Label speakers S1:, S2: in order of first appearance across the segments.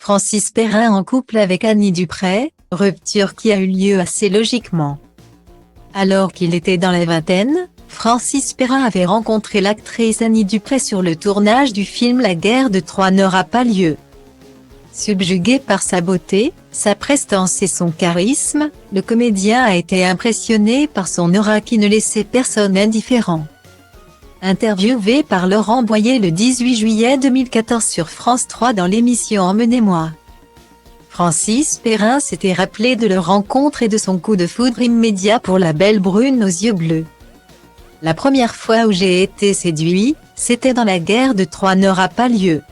S1: Francis Perrin en couple avec Annie Dupray, rupture qui a eu lieu assez logiquement. Alors qu'il était dans la vingtaine, Francis Perrin avait rencontré l'actrice Annie Dupray sur le tournage du film La guerre de Troie n'aura pas lieu. Subjugué par sa beauté, sa prestance et son charisme, le comédien a été impressionné par son aura qui ne laissait personne indifférent. Interviewé par Laurent Boyer le 18 juillet 2014 sur France 3 dans l'émission Emmenez-moi, Francis Perrin s'était rappelé de leur rencontre et de son coup de foudre immédiat pour la belle brune aux yeux bleus. La première fois où j'ai été séduit, c'était dans La guerre de Troie n'aura pas lieu.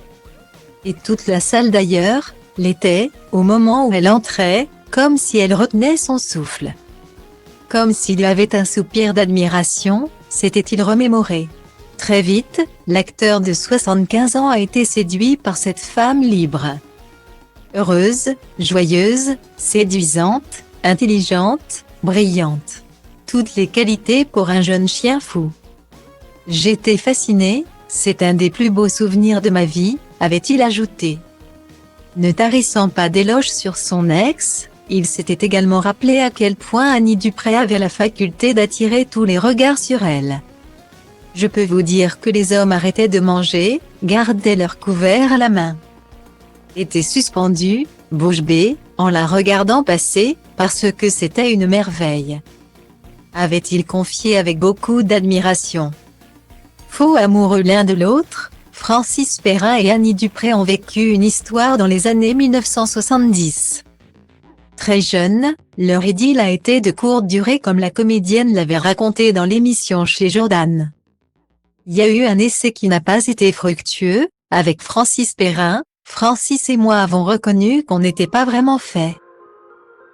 S1: Et toute la salle d'ailleurs, l'était, au moment où elle entrait, comme si elle retenait son souffle. Comme s'il y avait un soupir d'admiration, s'était-il remémoré. Très vite, l'acteur de 75 ans a été séduit par cette femme libre. Heureuse, joyeuse, séduisante, intelligente, brillante. Toutes les qualités pour un jeune chien fou. J'étais fasciné, c'est un des plus beaux souvenirs de ma vie, avait-il ajouté. Ne tarissant pas d'éloges sur son ex, il s'était également rappelé à quel point Annie Dupray avait la faculté d'attirer tous les regards sur elle. Je peux vous dire que les hommes arrêtaient de manger, gardaient leur couvert à la main. Étaient suspendus, bouche bée, en la regardant passer, parce que c'était une merveille. Avait-il confié avec beaucoup d'admiration. Faux amoureux l'un de l'autre, Francis Perrin et Annie Dupray ont vécu une histoire dans les années 1970. Très jeune, leur idylle a été de courte durée comme la comédienne l'avait raconté dans l'émission chez Jordan. Il y a eu un essai qui n'a pas été fructueux, avec Francis Perrin, Francis et moi avons reconnu qu'on n'était pas vraiment fait.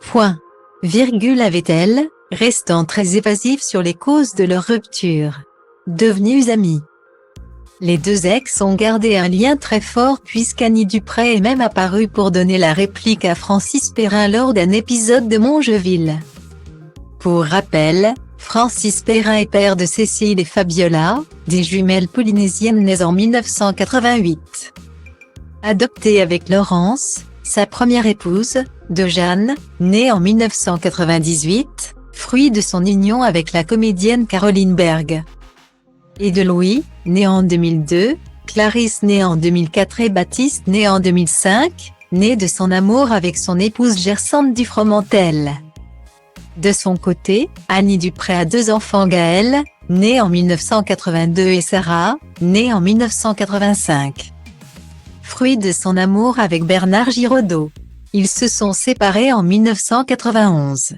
S1: Point. Virgule avait-elle, restant très évasive sur les causes de leur rupture. Devenus amis. Les deux ex ont gardé un lien très fort puisqu'Annie Dupray est même apparue pour donner la réplique à Francis Perrin lors d'un épisode de Mongeville. Pour rappel, Francis Perrin est père de Cécile et Fabiola, des jumelles polynésiennes nées en 1988. Adopté avec Laurence, sa première épouse, de Jeanne, née en 1998, fruit de son union avec la comédienne Caroline Berg. Et de Louis, né en 2002, Clarisse née en 2004 et Baptiste né en 2005, né de son amour avec son épouse Gersande Dufromentel. De son côté, Annie Dupray a deux enfants Gaël, né en 1982 et Sarah, née en 1985. Fruit de son amour avec Bernard Giraudot. Ils se sont séparés en 1991.